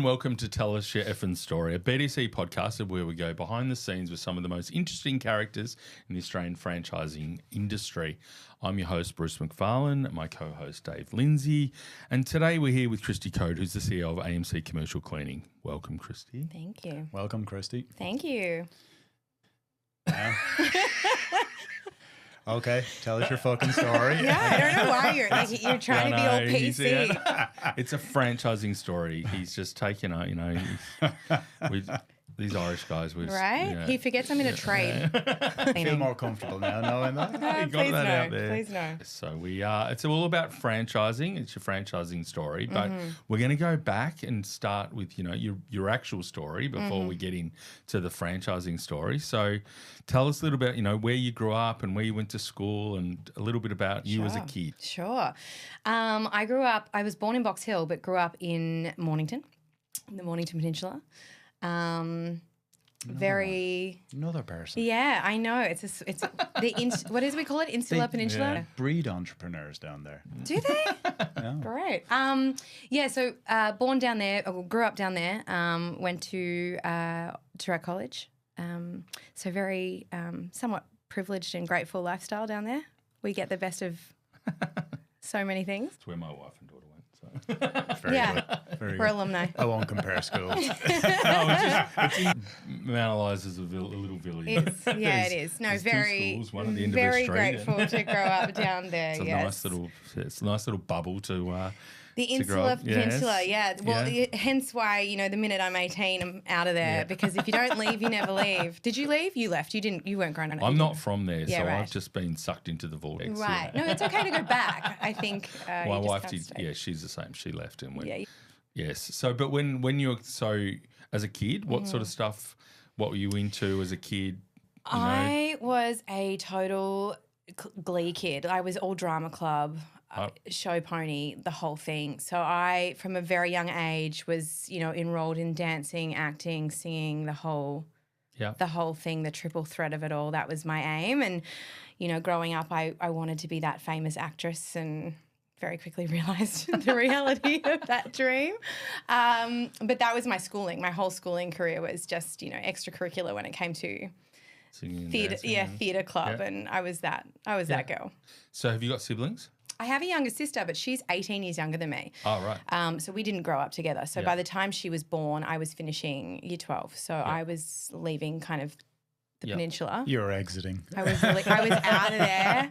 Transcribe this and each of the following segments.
and welcome to Tell Us Your Effin' Story, a BDC podcast where we go behind the scenes with some of the most interesting characters in the Australian franchising industry. I'm your host, Bruce McFarlane, my co-host, Dave Lindsay, and today we're here with Kristie Coade, who's the CEO of AMC Commercial Cleaning. Welcome, Kristie. Thank you. Welcome, Christie. Thank you. Okay, tell us your fucking story. Yeah, I don't know why you're trying to be all PC. It's a franchising story. He's just taken out, these Irish guys. Right? Yeah. He forgets I'm in a trade. I feel more comfortable now knowing that. Please no. Please no. So it's all about franchising. It's your franchising story, but we're going to go back and start with, your actual story before we get into the franchising story. So tell us a little bit, where you grew up and where you went to school and a little bit about you as a kid. Sure. I was born in Box Hill, but grew up in Mornington, in the Mornington Peninsula. Another person. Yeah, I know. What do we call it? Insular Peninsula? Yeah, breed entrepreneurs down there. Do they? Yeah. Great. So born down there, or grew up down there, went to college. So very somewhat privileged and grateful lifestyle down there. We get the best of so many things. It's where my wife and daughter went. So. Very good. Very We're good. alumni. I won't compare schools. Mount Eliza's a little village. It is. No, There's very, two schools, one at the end very of the street. grateful to grow up down there. It's a nice little bubble to the Insular Peninsula, yeah. Well, hence why, the minute I'm 18, I'm out of there because if you don't leave, you never leave. Did you leave? You left. You weren't grown up. I'm not from there, so right. I've just been sucked into the vortex. Right. Yeah. No, it's okay to go back. I think my wife did. Yeah, she's the same. She left and went. Yeah. Yes. So, but when you were as a kid, what sort of stuff? What were you into as a kid? I was a total glee kid. I was all drama club. Show pony, the whole thing. So I, from a very young age, was enrolled in dancing, acting, singing, the whole thing, the triple threat of it all. That was my aim. And growing up, I wanted to be that famous actress, and very quickly realised the reality of that dream. But that was my schooling. My whole schooling career was just extracurricular when it came to theatre. Yeah, theatre club, and I was that girl. So have you got siblings? I have a younger sister, but she's 18 years younger than me. Oh, right. So we didn't grow up together. So by the time she was born, I was finishing year 12. So I was leaving kind of the peninsula. You're exiting. I was out of there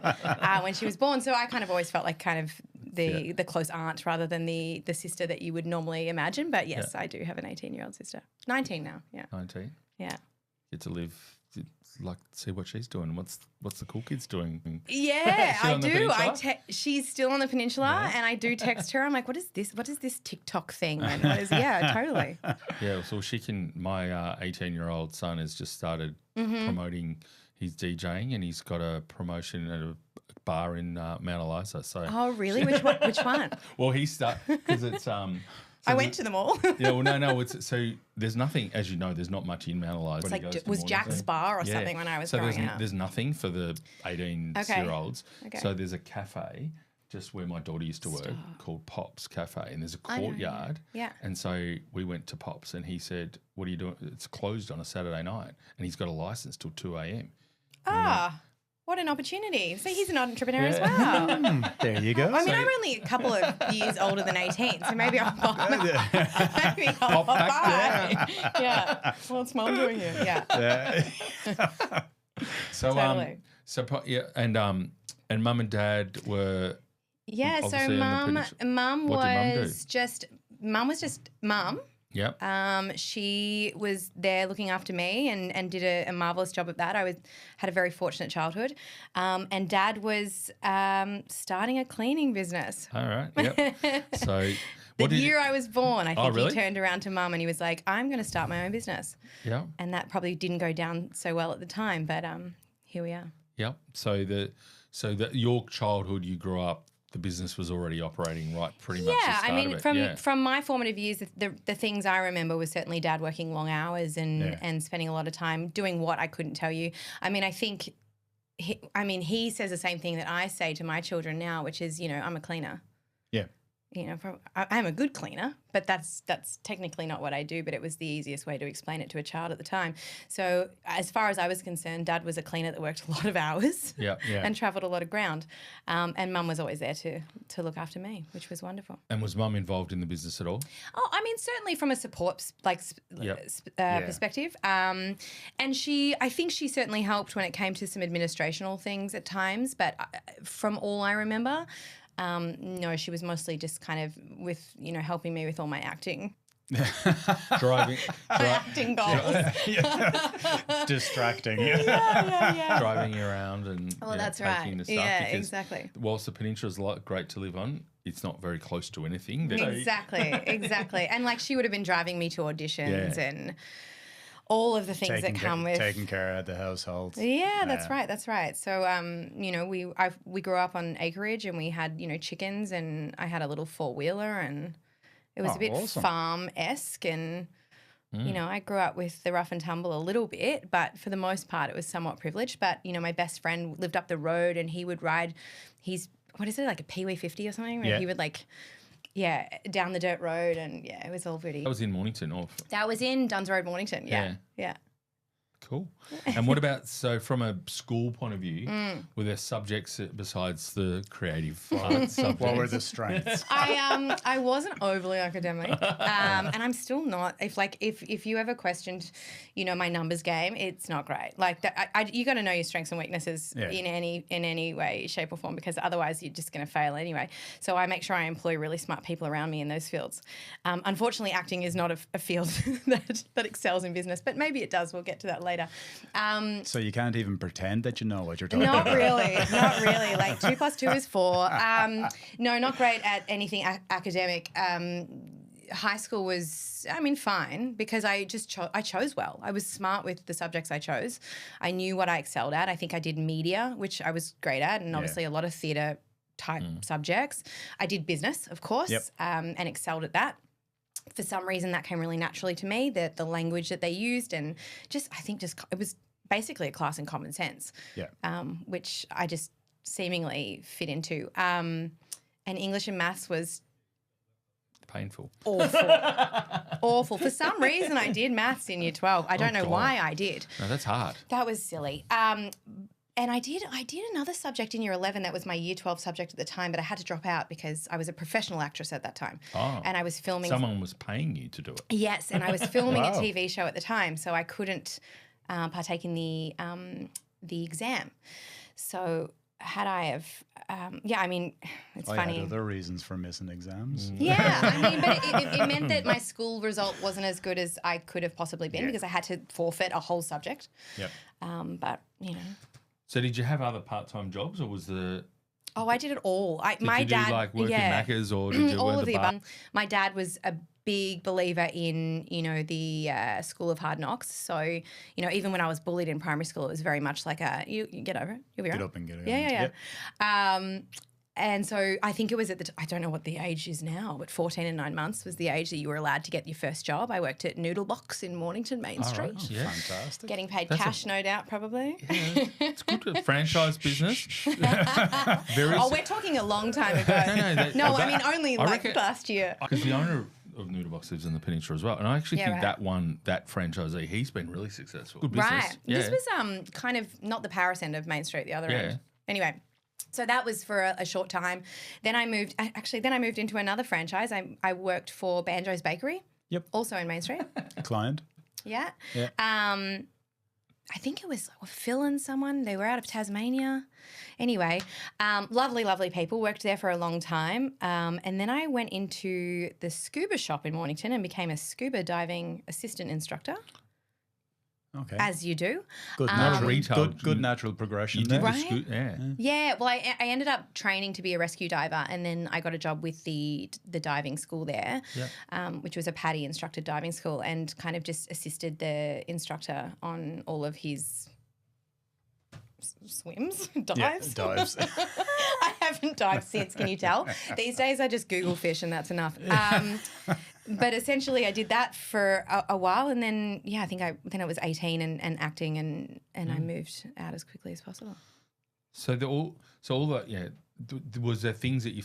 when she was born. So I kind of always felt like kind of the close aunt rather than the sister that you would normally imagine. But yes, I do have an 18-year-old sister. 19 now, yeah. 19? Yeah. Get to live... like see what she's doing. What's the cool kids doing? Yeah, I do. She's still on the peninsula, and I do text her. I'm like, what is this? What is this TikTok thing? And what is? Yeah, totally. Yeah, so she can. My 18-year-old son has just started promoting his DJing, and he's got a promotion at a bar in Mount Eliza. So. Oh, really? Which one? Well, he because it's So I went to them all. Yeah, well, no. So there's nothing, as you know, there's not much in Mount Eliza. It's like was Jack's Bar or something when I was growing up. There's nothing for the 18-year-olds. Okay. So there's a cafe just where my daughter used to work called Pops Cafe, and there's a courtyard. Yeah. And so we went to Pops, and he said, "What are you doing? It's closed on a Saturday night," and he's got a license till 2 a.m. What an opportunity. So he's an entrepreneur as well. There you go. I mean, I'm only a couple of years older than 18, so maybe I'll pop by. Yeah. What's Mum doing here? Yeah. So, totally. And Mum and Dad were... Yeah, so Mum was just Mum. Yep. She was there looking after me and did a marvellous job of that. Had a very fortunate childhood. And Dad was starting a cleaning business. All right. Yep. So the year I was born, I think really? he turned around to Mum and he was like, "I'm going to start my own business." Yeah. And that probably didn't go down so well at the time, but here we are. Yep. So your childhood, you grew up, the business was already operating right pretty much. Yeah, I mean, from my formative years, the things I remember was certainly Dad working long hours and spending a lot of time doing what I couldn't tell you. I mean, I think, he says the same thing that I say to my children now, which is, I'm a cleaner. Yeah. I'm a good cleaner, but that's technically not what I do, but it was the easiest way to explain it to a child at the time. So as far as I was concerned, Dad was a cleaner that worked a lot of hours and travelled a lot of ground. And Mum was always there to look after me, which was wonderful. And was Mum involved in the business at all? Oh, I mean, certainly from a support perspective. And I think she certainly helped when it came to some administrational things at times, but from all I remember, no, she was mostly just kind of helping me with all my acting. Driving acting goals. Distracting. Driving you around and that's taking right. the stuff. Yeah, because exactly. Whilst the peninsula is great to live on, it's not very close to anything. Exactly. And like she would have been driving me to auditions and all of the things that come with taking care of the household. Yeah, that's right. So, we grew up on acreage and we had, chickens, and I had a little 4-wheeler, and it was a bit farm-esque, and, I grew up with the rough and tumble a little bit, but for the most part it was somewhat privileged. But, my best friend lived up the road and he would ride like a Pee-wee 50 or something? Where he would down the dirt road, and it was all pretty. That was in Mornington, or? That was in Duns Road, Mornington. Yeah. Cool. And what about, so from a school point of view, were there subjects besides the creative arts subjects? What were the strengths? I wasn't overly academic, and I'm still not. If you ever questioned, my numbers game, it's not great. Like that, you got to know your strengths and weaknesses in any way, shape, or form, because otherwise you're just going to fail anyway. So I make sure I employ really smart people around me in those fields. Unfortunately, acting is not a field that excels in business, but maybe it does. We'll get to that later. So you can't even pretend that you know what you're talking about. Not really. Like 2 + 2 is 4. No, not great at anything academic. High school was, fine, because I just I chose well. I was smart with the subjects I chose. I knew what I excelled at. I think I did media, which I was great at, and obviously a lot of theatre type subjects. I did business, of course, and excelled at that. For some reason, that came really naturally to me, the language that they used, and I think it was basically a class in common sense, which I just seemingly fit into. And English and maths was painful. Awful. For some reason, I did maths in year 12. I don't know why I did. No, that's hard. That was silly. And I did another subject in year 11 that was my year 12 subject at the time, but I had to drop out because I was a professional actress at that time. Oh. And I was filming. Someone was paying you to do it. Yes, and I was filming a TV show at the time, so I couldn't partake in the exam. So had I have, it's funny. I had other reasons for missing exams. Yeah, but it meant that my school result wasn't as good as I could have possibly been because I had to forfeit a whole subject. Yep. But, So did you have other part-time jobs, or was the... Oh, I did it all. Did you work in Macca's, or did you all work of the bar? above. My dad was a big believer in, the School of Hard Knocks. So, even when I was bullied in primary school, it was very much like you get over it. You'll be right. Get up and get it. Yeah. Yep. And so I think it was I don't know what the age is now, but 14 and 9 months was the age that you were allowed to get your first job. I worked at Noodle Box in Mornington, Main Street. Right. Yeah. Fantastic. Getting paid cash, no doubt, probably. Yeah, it's good. Franchise business. We're talking a long time ago. Only last year. Because the owner of Noodle Box lives in the Peninsula as well, and I actually think that franchisee, he's been really successful. Good business. Right. Yeah. This was kind of not the Paris end of Main Street, the other end. Anyway. So that was for a short time. Then I moved into another franchise. I worked for Banjo's Bakery. Yep. Also in Main Street. Client. Yeah. I think it was Phil and someone. They were out of Tasmania. Anyway, lovely people. Worked there for a long time. And then I went into the scuba shop in Mornington and became a scuba diving assistant instructor. Okay. As you do. Good natural progression. You there. did Right? Yeah. Well, I ended up training to be a rescue diver, and then I got a job with the diving school there, which was a PADI instructor diving school, and kind of just assisted the instructor on all of his swims, dives. Yeah, dives. I haven't dived since, can you tell? These days I just Google fish and that's enough. But essentially I did that for a while, and then I think I was 18 and acting, and I moved out as quickly as possible. So all that was there things that you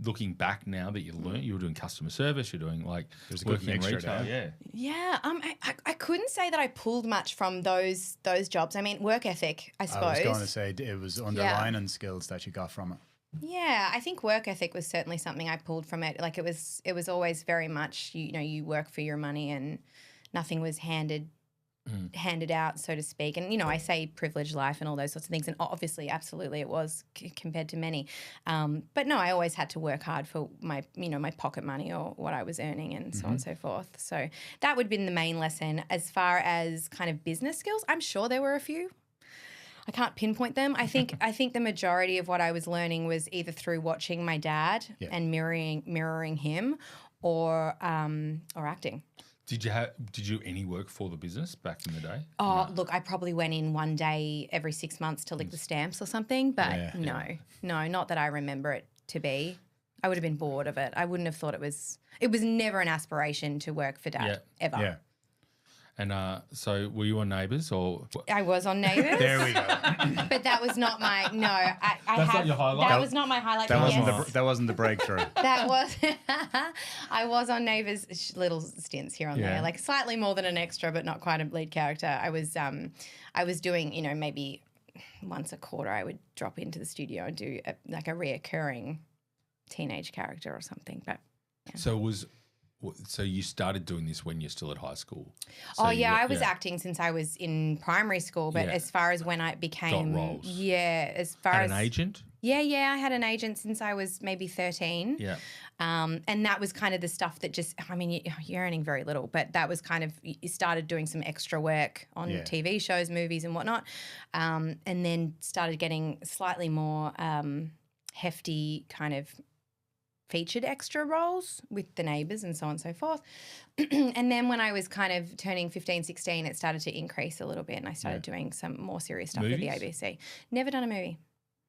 looking back now that you learned, you were doing customer service, you're doing like There's a good working in mixture retail. there. Yeah. Yeah, I couldn't say that I pulled much from those jobs. I mean, work ethic, I suppose. I was going to say it was underlining skills that you got from it. Yeah, I think work ethic was certainly something I pulled from it. Like it was always very much, you work for your money and nothing was handed out, so to speak. And, I say privileged life and all those sorts of things. And obviously, absolutely it was compared to many. But no, I always had to work hard for my, my pocket money or what I was earning and so on and so forth. So that would have been the main lesson. As far as kind of business skills, I'm sure there were a few. I can't pinpoint them. I think the majority of what I was learning was either through watching my dad and mirroring him or acting. Did you any work for the business back in the day? Oh, look, I probably went in one day every 6 months to lick the stamps or something, but no, not that I remember it to be. I would have been bored of it. I wouldn't have thought it was never an aspiration to work for Dad, ever. Yeah. And so were you on Neighbours or? I was on Neighbours. There we go. But that was not my, That's not your highlight? That was not my highlight. That wasn't the breakthrough. That was, I was on Neighbours little stints here and there, like slightly more than an extra, but not quite a lead character. I was doing, maybe once a quarter I would drop into the studio and do a reoccurring teenage character or something. But So you started doing this when you're still at high school? I was acting since I was in primary school, but as far as when I became... Got roles. Yeah, as far Had as... an agent? Yeah, I had an agent since I was maybe 13. Yeah. And that was kind of the stuff that just... I mean, you're earning very little, but that was kind of... You started doing some extra work on TV shows, movies and whatnot, and then started getting slightly more hefty kind of... featured extra roles with the Neighbours and so on and so forth. And then when I was kind of turning 15, 16, it started to increase a little bit and I started doing some more serious stuff with the ABC. Never done a movie.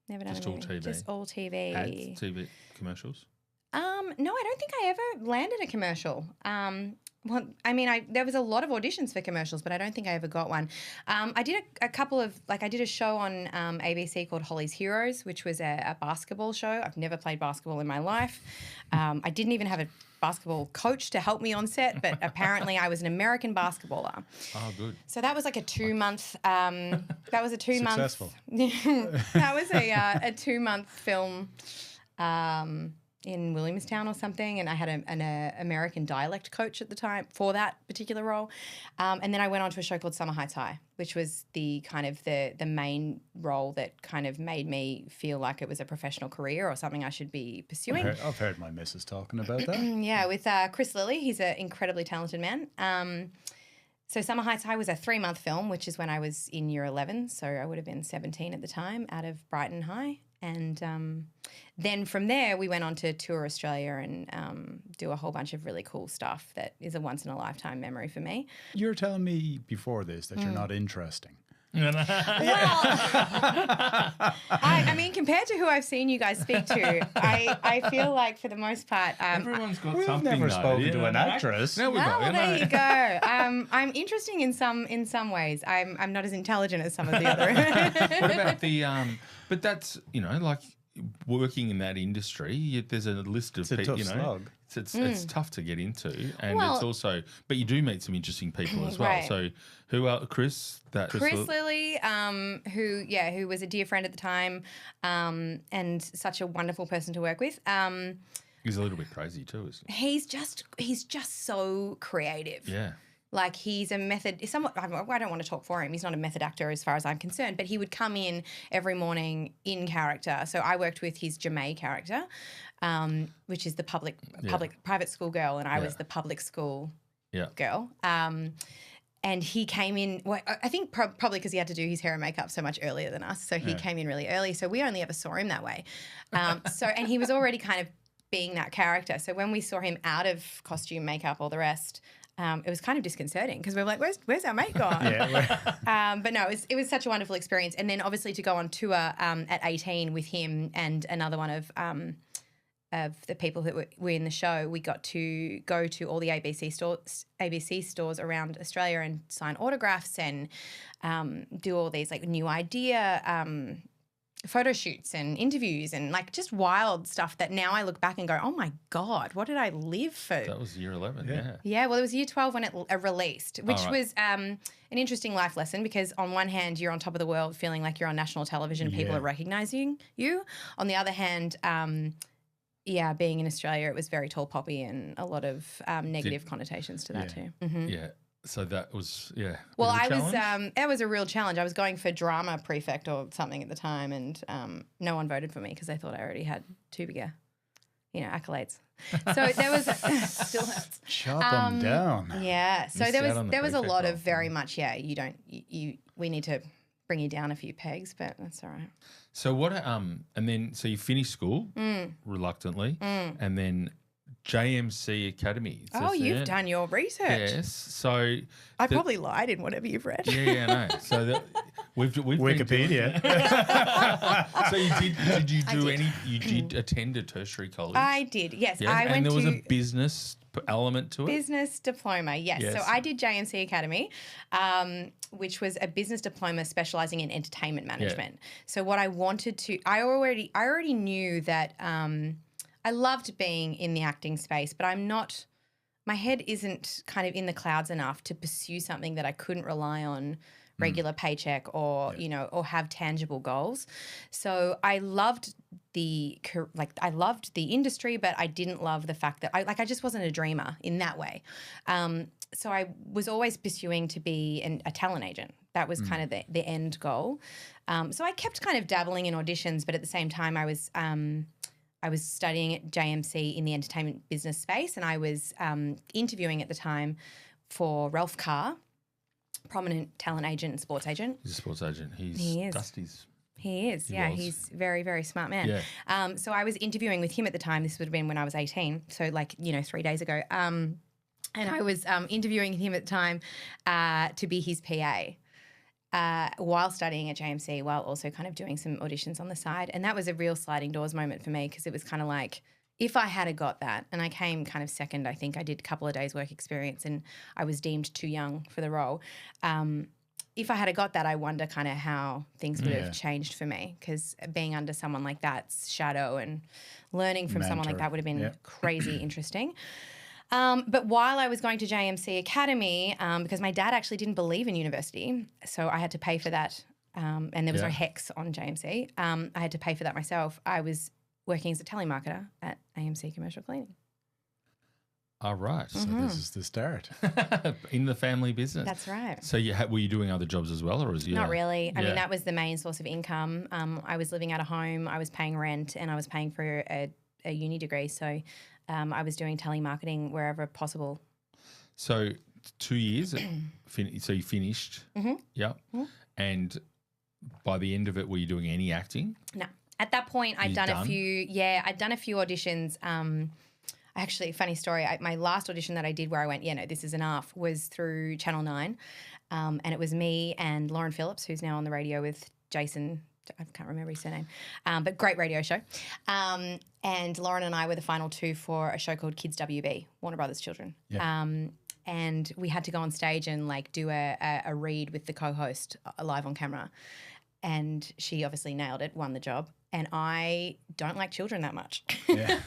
Just all TV? Just all TV. Ads, TV commercials? No, I don't think I ever landed a commercial. Well, I mean, there was a lot of auditions for commercials, but I don't think I ever got one. I did a couple of, I did a show on ABC called Holly's Heroes, which was a basketball show. I've never played basketball in my life. I didn't even have a basketball coach to help me on set, but apparently I was an American basketballer. Oh, good. So that was like a 2-month, Successful. That was a 2-month film in Williamstown or something, and I had an American dialect coach at the time for that particular role. And then I went on to a show called Summer Heights High, which was the kind of the main role that kind of made me feel like it was a professional career or something I should be pursuing. I've heard my missus talking about that. Yeah, with Chris Lilly. He's an incredibly talented man. So Summer Heights High was a 3-month film, which is when I was in year 11, so I would have been 17 at the time, out of Brighton High. And then from there, we went on to tour Australia and do a whole bunch of really cool stuff that is a once-in-a-lifetime memory for me. You were telling me before this that you're not interesting. Well, I mean, compared to who I've seen you guys speak to, I feel like for the most part, Everyone's got We've something. never though. spoken to Yeah, an actress. No, we got well, there you go. I'm interesting in some ways. I'm not as intelligent as some of the other. What about the? But that's like working in that industry. There's a list of It's a people. tough slog. It's tough to get into, and Well- it's also. But you do meet some interesting people as well. Right. So who else? Chris Lilly, who was a dear friend at the time, and such a wonderful person to work with. He's a little bit crazy too, isn't he? He's just so creative. Yeah. Like he's a method. Somewhat. I don't want to talk for him. He's not a method actor as far as I'm concerned. But he would come in every morning in character. So I worked with his Jamae character, which is the private school girl, and I was the public school girl. And he came in, I think probably because he had to do his hair and makeup so much earlier than us. So he came in really early. So we only ever saw him that way. And he was already kind of being that character. So when we saw him out of costume, makeup, all the rest, it was kind of disconcerting because we were like, where's our mate gone? But no, it was such a wonderful experience. And then obviously to go on tour at 18 with him and another one of the people that were in the show, we got to go to all the ABC stores around Australia and sign autographs and do all these like new idea photo shoots and interviews and like just wild stuff that now I look back and go, oh my God, what did I live for? That was year 11, yeah. Yeah, well, it was year 12 when it released, which right. was an interesting life lesson because on one hand, you're on top of the world feeling like you're on national television and people are recognizing you. On the other hand, being in Australia, it was very tall poppy and a lot of negative connotations to that too. Mm-hmm. Yeah. So that was, Well, that was a real challenge. I was going for drama prefect or something at the time and no one voted for me because they thought I already had too bigger, accolades. So there was still hurts. Chop them down. Yeah. So there was a lot of very much, we need to bring you down a few pegs, but that's all right. So what, and then, so you finished school reluctantly and then JMC Academy. You've done your research. Yes. So I probably lied in whatever you've read. Yeah, I know. So we've Wikipedia. So did you do any? You did attend a tertiary college. I did. Yes, yes. I went and there was to a business element to it. Business diploma. Yes. So I did JMC Academy, which was a business diploma specializing in entertainment management. Yeah. So what I wanted to, I already knew that. I loved being in the acting space, but my head isn't kind of in the clouds enough to pursue something that I couldn't rely on regular paycheck or, or have tangible goals. So I loved the industry, but I didn't love the fact that I just wasn't a dreamer in that way. So I was always pursuing to be a talent agent. That was kind of the end goal. So I kept kind of dabbling in auditions, but at the same time I was studying at JMC in the entertainment business space and I was interviewing at the time for Ralph Carr, prominent talent agent and sports agent. He's a sports agent. He is. Dusty's. He is, He's a very, very smart man. Yeah. So I was interviewing with him at the time. This would have been when I was 18, so 3 days ago. And I was interviewing him at the time to be his PA. While studying at JMC, while also kind of doing some auditions on the side. And that was a real sliding doors moment for me because it was kind of like if I had got that, and I came kind of second, I think I did a couple of days work experience and I was deemed too young for the role. If I had got that, I wonder kind of how things would have changed for me because being under someone like that's shadow and learning from someone like that would have been crazy interesting. But while I was going to JMC Academy, because my dad actually didn't believe in university, so I had to pay for that, and there was no HEX on JMC. I had to pay for that myself. I was working as a telemarketer at AMC Commercial Cleaning. All right. So this is the start. In the family business. That's right. So were you doing other jobs as well or was you? Not really. I mean, that was the main source of income. I was living at a home, I was paying rent, and I was paying for a uni degree, so I was doing telemarketing wherever possible. So 2 years, so you finished. Mm-hmm. Yep. Mm-hmm. And by the end of it, were you doing any acting? No. At that point, I'd done a few auditions. Actually, funny story, my last audition that I did where I went, this is enough, was through Channel 9. And it was me and Lauren Phillips, who's now on the radio with Jason. I can't remember his surname, but great radio show. And Lauren and I were the final two for a show called Kids WB, Warner Brothers Children. Yeah. And we had to go on stage and do a read with the co-host live on camera. And she obviously nailed it, won the job. And I don't like children that much. Yeah.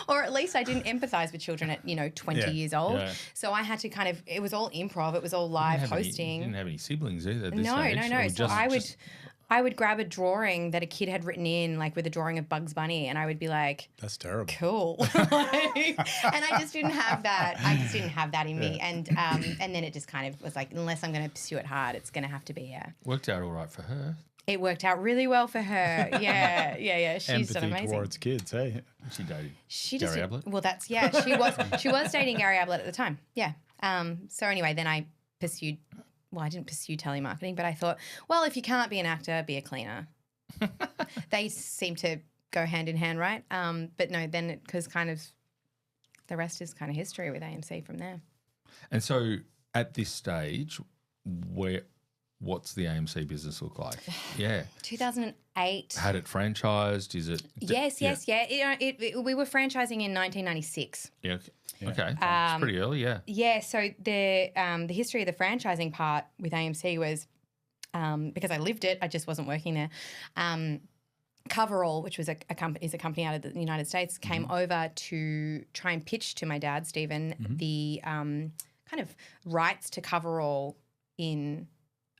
Or at least I didn't empathize with children at, 20 years old. Yeah. So I had to it was all improv. It was all live hosting. You didn't have any siblings either at this No. age. So I would grab a drawing that a kid had written in, with a drawing of Bugs Bunny, and I would be like, "That's terrible." Cool. And I just didn't have that. I just didn't have that in me. And then it just kind of was like, unless I'm going to pursue it hard, it's going to have to be Worked out all right for her. It worked out really well for her. Yeah. She's done amazing. Empathy towards kids, hey? She dated Gary Ablett? Well, she was dating Gary Ablett at the time. Yeah. So anyway, then I pursued. Well, I didn't pursue telemarketing, but I thought, well, if you can't be an actor, be a cleaner. They seem to go hand in hand, right? But no, then because kind of the rest is kind of history with AMC from there. And so at this stage, what's the AMC business look like? Yeah. 2008. Had it franchised? Is it? Yes. We were franchising in 1996. Yeah. Okay. It's pretty early, yeah. Yeah, so the history of the franchising part with AMC was because I lived it, I just wasn't working there. Coverall, which was a company out of the United States, came over to try and pitch to my dad, Stephen, the kind of rights to Coverall in,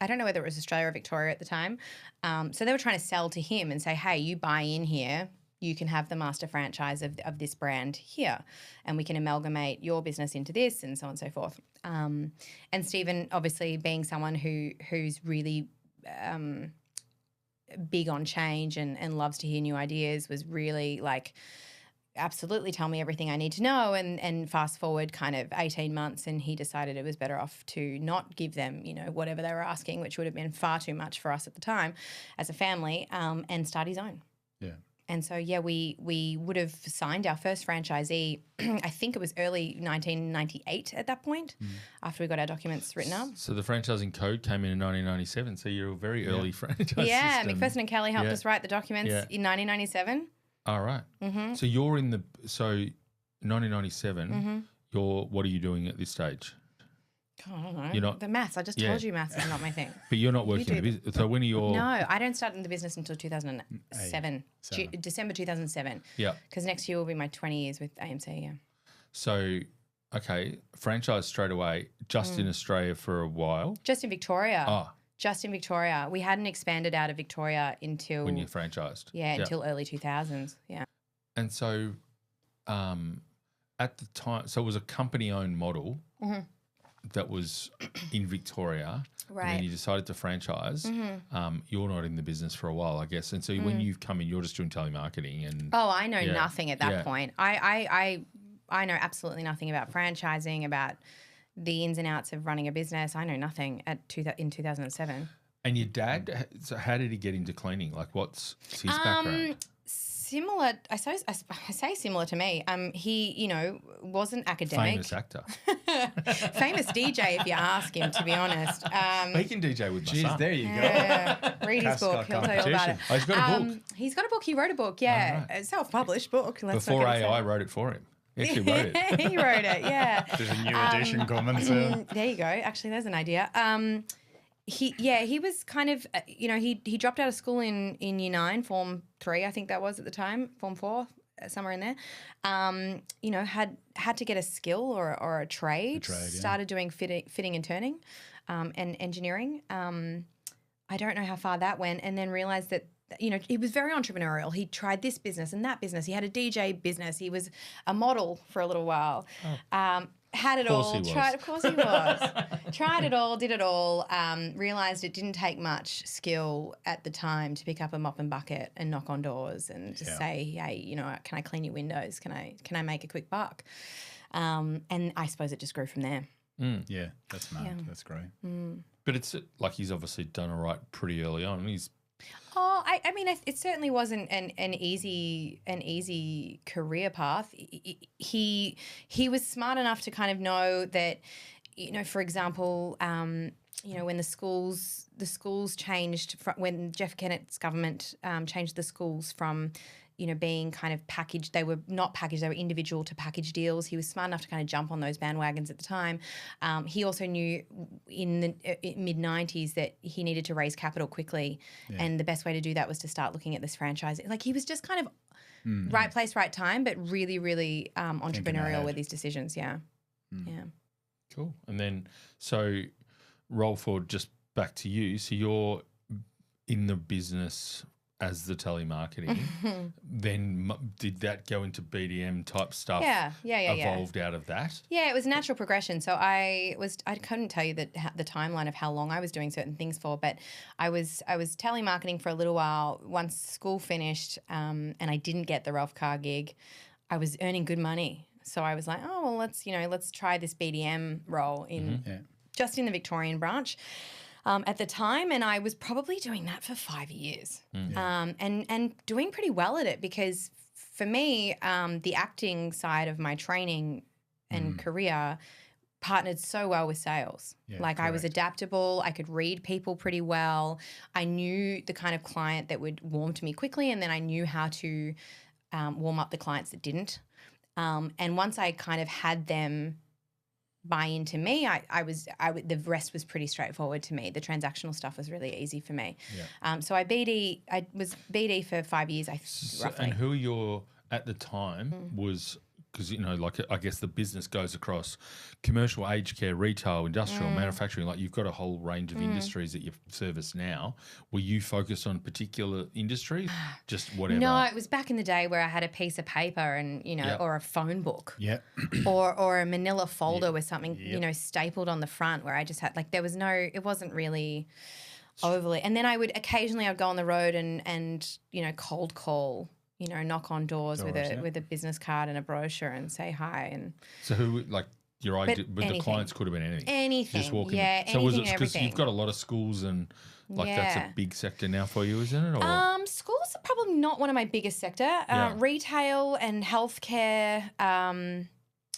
I don't know whether it was Australia or Victoria at the time. So they were trying to sell to him and say, hey, you buy in here, you can have the master franchise of this brand here, and we can amalgamate your business into this, and so on and so forth. And Stephen, obviously being someone who's really big on change and loves to hear new ideas, was really like, absolutely tell me everything I need to know. And fast forward kind of 18 months, and he decided it was better off to not give them, whatever they were asking, which would have been far too much for us at the time as a family, and start his own. Yeah. And so, we would have signed our first franchisee, I think it was early 1998 at that point, after we got our documents written up. So the franchising code came in 1997. So you're a very early franchise Yeah, system. McPherson and Kelly helped us write the documents in 1997. All right. So you're in 1997, what are you doing at this stage? Oh, I don't know. You're not, the maths. I just told you maths is not my thing. But you're not working in the business. So when are your... No, I don't start in the business until 2007, December 2007. Yeah. Because next year will be my 20 years with AMC, yeah. So, okay, franchise straight away, just in Australia for a while. Just in Victoria. Oh. Just in Victoria. We hadn't expanded out of Victoria until... When you franchised. Yeah, until early 2000s, yeah. And so at the time, so it was a company-owned model that was in Victoria. Right. And then you decided to franchise. You're not in the business for a while, I guess. And so when you've come in, you're just doing telemarketing and... Oh, I know nothing at that point. I know absolutely nothing about franchising, about the ins and outs of running a business. I know nothing in 2007. And your dad, so how did he get into cleaning? Like, what's his background? Similar, I say similar to me. He, wasn't academic. Famous actor. Famous DJ, if you ask him, to be honest. He can DJ with my son. There you go. Read his book. He'll tell you all about it. Oh, he's got a book. He's got a book. He wrote a book, yeah. Oh, right. A self-published book. Before AI wrote it for him. He actually wrote it. He wrote it, yeah. There's a new edition coming soon. There you go. Actually, there's an idea. He was kind of, he dropped out of school in year 9, Form 3, I think that was at the time, Form 4, somewhere in there. Had to get a skill or a trade. Started doing fitting and turning, and engineering. I don't know how far that went, and then realised that, he was very entrepreneurial. He tried this business and that business. He had a DJ business. He was a model for a little while. Had it all. Of course he was. Tried it all, did it all. Realised it didn't take much skill at the time to pick up a mop and bucket and knock on doors and just say, hey, can I clean your windows? Can I make a quick buck? And I suppose it just grew from there. Yeah, that's mad. Yeah. That's great. But it's like he's obviously done all right pretty early on. I mean, it certainly wasn't an easy career path. He was smart enough to kind of know that, for example, when the schools changed when Jeff Kennett's government changed the schools from, being kind of packaged. They were not packaged, they were individual to package deals. He was smart enough to kind of jump on those bandwagons at the time. He also knew in the mid-90s that he needed to raise capital quickly. Yeah. And the best way to do that was to start looking at this franchise. Like, he was just kind of right place, right time, but really, really entrepreneurial with his decisions. Yeah. Yeah. Cool. And then, so roll forward just back to you. So you're in the business as the telemarketing, then did that go into BDM type stuff? Yeah. Evolved out of that? Yeah, it was natural progression. So I couldn't tell you the timeline of how long I was doing certain things for, but I was telemarketing for a little while. Once school finished, and I didn't get the Ralph Carr gig, I was earning good money. So I was like, oh well, let's try this BDM role just in the Victorian branch. At the time, and I was probably doing that for 5 years, and doing pretty well at it, because for me, the acting side of my training and career partnered so well with sales. I was adaptable. I could read people pretty well. I knew the kind of client that would warm to me quickly, and then I knew how to warm up the clients that didn't. And once I kind of had them buy into me, the rest was pretty straightforward to me. The transactional stuff was really easy for me. Yeah. So I was BD for 5 years, roughly. And who you're at the time was, because, like I guess the business goes across commercial, aged care, retail, industrial, manufacturing. Like you've got a whole range of industries that you service now. Were you focused on particular industries? Just whatever? No, it was back in the day where I had a piece of paper and, or a phone book. Yeah. or a manila folder with something, stapled on the front where I just had, like, it wasn't really overly. And then I'd go on the road and cold call, knock on doors with a business card and a brochure and say hi. And so who, like, your idea with the clients could have been anything. Anything, just walking. yeah. So was it because because you've got a lot of schools and that's a big sector now for you, isn't it? Or? Schools are probably not one of my biggest sector. Retail and healthcare.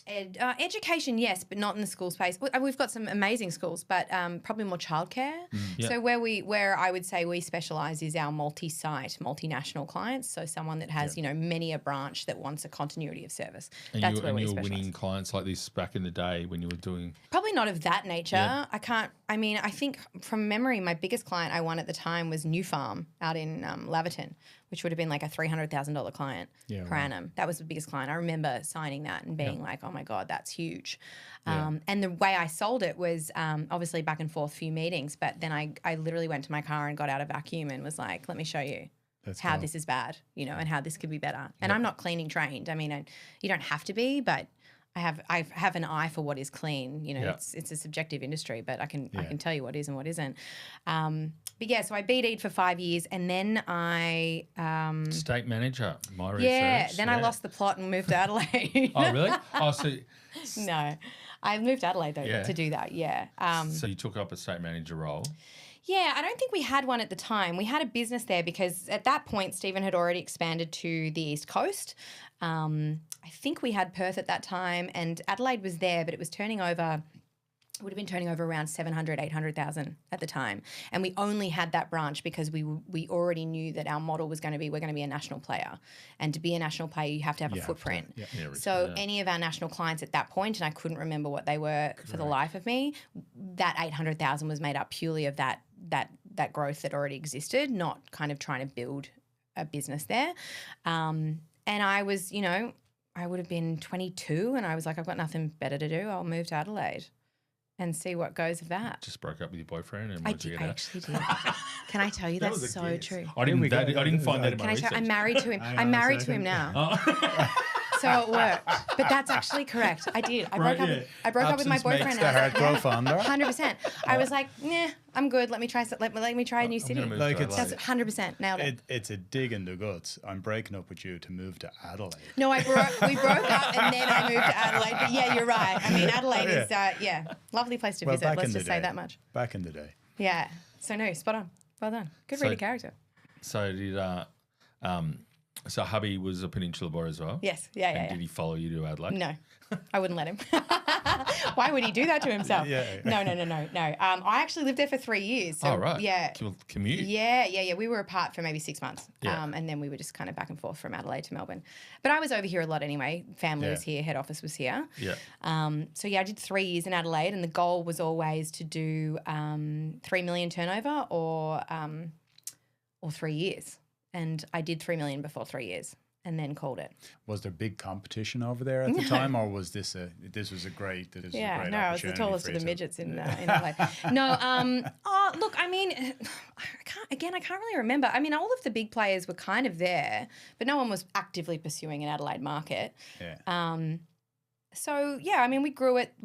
Education, yes, but not in the school space. We've got some amazing schools, but probably more childcare. So where I would say we specialise is our multi-site, multinational clients. So someone that has many a branch that wants a continuity of service. And that's you, where we were specialise. winning clients like this back in the day when you were doing. Probably not of that nature. Yeah. I think from memory, my biggest client I won at the time was New Farm out in Laverton, which would have been like a $300,000 client per annum. That was the biggest client. I remember signing that and being like, oh my God, that's huge. And the way I sold it was obviously back and forth, few meetings, but then I literally went to my car and got out a vacuum and was like, let me show you how this is bad, and how this could be better. And I'm not cleaning trained. I mean, you don't have to be, but I have an eye for what is clean. It's a subjective industry, but I can tell you what is and what isn't. But yeah, so I BD'd for 5 years, and then I State manager. My research. Yeah, then I lost the plot and moved to Adelaide. Oh really? Oh, so no, I moved to Adelaide though to do that. Yeah. So you took up a state manager role. Yeah, I don't think we had one at the time. We had a business there because at that point Stephen had already expanded to the East Coast. I think we had Perth at that time, and Adelaide was there, but it was would have been turning over around 700, 800,000 at the time. And we only had that branch because we already knew that our model was we're going to be a national player. And to be a national player, you have to have a footprint. Any of our national clients at that point, and I couldn't remember what they were for the life of me, that 800,000 was made up purely of that growth that already existed, not kind of trying to build a business there. And I was, I would have been 22 and I was like, I've got nothing better to do. I'll move to Adelaide and see what goes of that. Just broke up with your boyfriend and I actually did. Can I tell you that's so true? I didn't find that in my research. I'm married to him. I'm married to him now. So it worked. But that's actually correct. I did. I broke up with my boyfriend. Makes the heart grow fonder. 100%. I was like, nah, I'm good. Let me try a new city. That's 100% nailed it. It's a dig in the guts. I'm breaking up with you to move to Adelaide. No, we broke up and then I moved to Adelaide. But yeah, you're right. I mean, Adelaide is lovely place to visit. Let's just say that much. Back in the day. Yeah. So no, spot on. Well done. Good reading character. So did so hubby was a Peninsula boy as well? Yes. Yeah. Did he follow you to Adelaide? No. I wouldn't let him. Why would he do that to himself? No. I actually lived there for 3 years. So, right. Yeah. Commute? Yeah. We were apart for maybe 6 months. Yeah. And then we were just kind of back and forth from Adelaide to Melbourne. But I was over here a lot anyway. Family was here. Head office was here. Yeah. I did 3 years in Adelaide, and the goal was always to do 3 million turnover or 3 years. And I did 3 million before 3 years and then called it. Was there big competition over there at the time, or was this a great opportunity? I was the tallest of the midgets in Adelaide. No, look, I mean, I can't really remember. I mean, all of the big players were kind of there, but no one was actively pursuing an Adelaide market. Yeah. So yeah, I mean, we grew it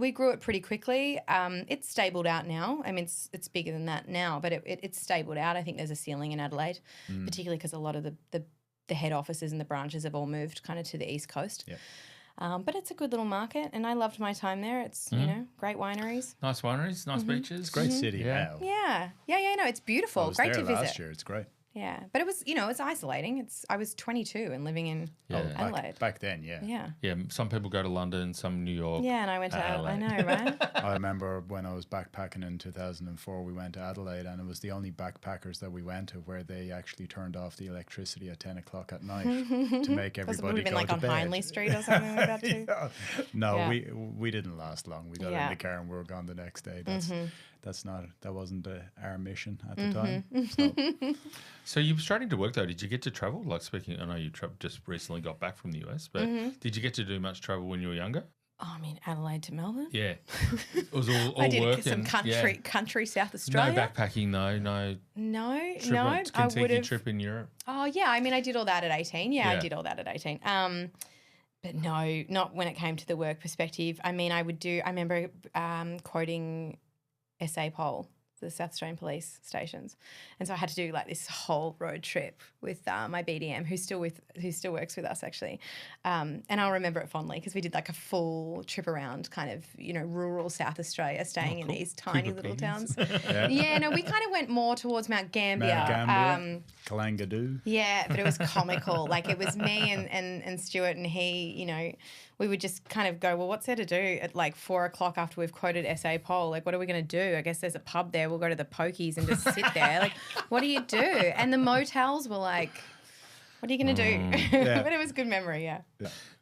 pretty quickly. It's stabled out now. I mean, it's bigger than that now, but it's stabled out. I think there's a ceiling in Adelaide, particularly because a lot of the head offices and the branches have all moved kind of to the East Coast. Yeah. But it's a good little market, and I loved my time there. It's great wineries, nice beaches, It's a great city now. Yeah. No, it's beautiful. I was Great there to visit. last year. It's great. Yeah. But it was, it's isolating. I was 22 and living in Adelaide. Back then, yeah. Yeah. Yeah, some people go to London, some New York. Yeah, and I went to Adelaide. I know, right? I remember when I was backpacking in 2004, we went to Adelaide, and it was the only backpackers that we went to where they actually turned off the electricity at 10 o'clock at night to make everybody been go like to on bed. Hindley Street or something like that too. Yeah. No, Yeah. we didn't last long. We got in the car and we were gone the next day. That wasn't our mission at the time. So you were starting to work though. Did you get to travel? Like speaking, I know you just recently got back from the US, but did you get to do much travel when you were younger? Oh, I mean, Adelaide to Melbourne? Yeah. It was all I did work some and country South Australia. no backpacking though, no Kentucky trip in Europe. Oh, yeah. I mean, I did all that at 18. Yeah, I did all that at 18. But no, not when it came to the work perspective. I mean, I remember quoting SA Pol, the South Australian police stations. And so I had to do like this whole road trip with my BDM who still works with us actually. And I'll remember it fondly because we did like a full trip around kind of, rural South Australia, staying in these tiny little towns. No, we kind of went more towards Mount Gambier. Kalangadoo. Yeah, but it was comical. Like it was me and Stuart and he, we would just kind of go, well, what's there to do at like 4 o'clock after we've quoted SA Pol? Like, what are we going to do? I guess there's a pub there. We'll go to the pokies and just sit there. Like, what do you do? And the motels were like, what are you going to do? But it was good memory, yeah.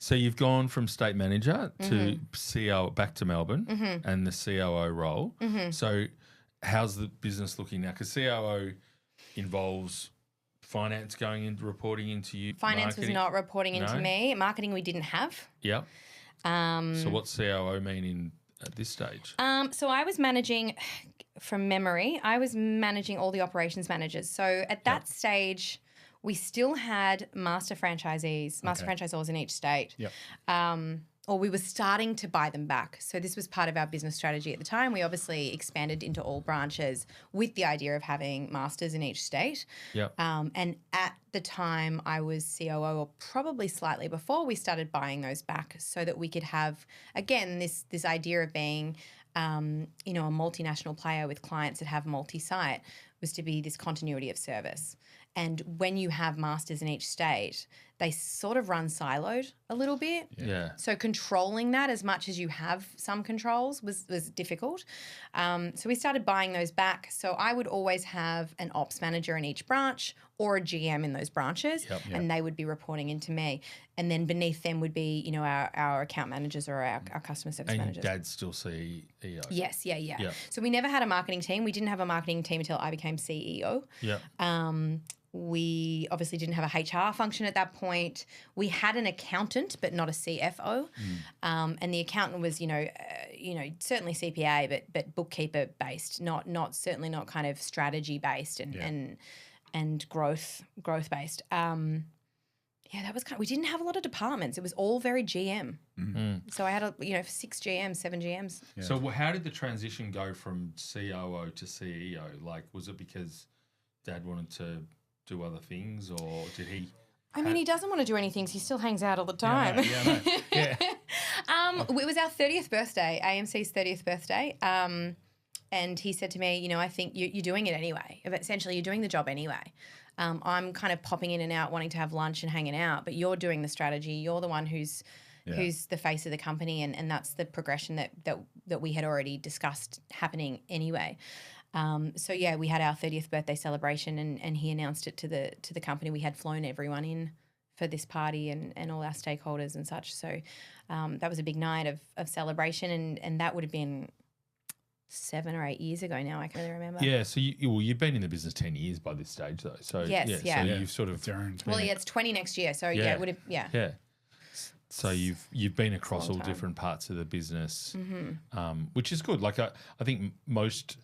So you've gone from state manager to CEO back to Melbourne and the COO role. So how's the business looking now? Because COO involves finance going into reporting into you. Finance was not reporting into me. Marketing we didn't have. Yeah. So what's COO mean at this stage? So I was managing, from memory, I was managing all the operations managers. So at that stage, we still had master franchisors in each state. Yep. Or we were starting to buy them back. So this was part of our business strategy at the time. We obviously expanded into all branches with the idea of having masters in each state. Yep. And at the time I was COO, or probably slightly before, we started buying those back so that we could have, again, this idea of being, a multinational player with clients that have multi-site was to be this continuity of service. And when you have masters in each state, they sort of run siloed a little bit. Yeah. So controlling that as much as you have some controls was difficult. So we started buying those back. So I would always have an ops manager in each branch or a GM in those branches, and they would be reporting into me. And then beneath them would be, our account managers or our customer service managers. And Dad's still CEO? Yes, yeah. So we never had a marketing team. We didn't have a marketing team until I became CEO. Yeah. We obviously didn't have a HR function at that point. We had an accountant, but not a CFO. And the accountant was, certainly CPA, but bookkeeper based, certainly not kind of strategy based and growth based. That was we didn't have a lot of departments. It was all very GM. So I had 6 GMs, 7 GMs. Yeah. So how did the transition go from COO to CEO? Like, was it because Dad wanted to do other things, or did he? I mean, he doesn't want to do anything. So he still hangs out all the time. Yeah. It was our 30th birthday, AMC's 30th birthday. And he said to me, I think you're doing it anyway. Essentially, you're doing the job anyway. I'm kind of popping in and out, wanting to have lunch and hanging out, but you're doing the strategy. You're the one who's the face of the company, and that's the progression that we had already discussed happening anyway. We had our 30th birthday celebration, and he announced it to the company. We had flown everyone in for this party and all our stakeholders and such. So that was a big night of celebration, and that would have been 7 or 8 years ago now. I can really remember. Yeah, so you've been in the business 10 years by this stage though. So yes, So you've sort of earned. Well, it's 20 next year. So it would have Yeah. So you've been across all different parts of the business, which is good. Like I think most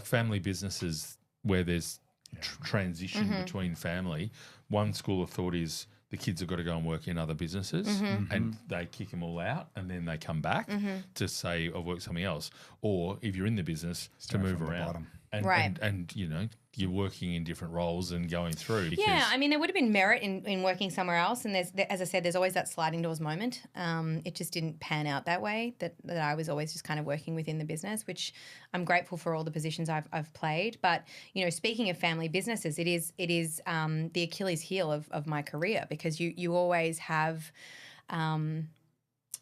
family businesses where there's transition between family, one school of thought is the kids have got to go and work in other businesses and they kick them all out and then they come back to say, I've worked something else. Or if you're in the business, to move around. And you know, you're working in different roles and going through. Yeah, I mean, there would have been merit in working somewhere else. And as I said, there's always that sliding doors moment. It just didn't pan out that way, that I was always just kind of working within the business, which I'm grateful for all the positions I've played. But, you know, speaking of family businesses, it is the Achilles heel of my career, because you always have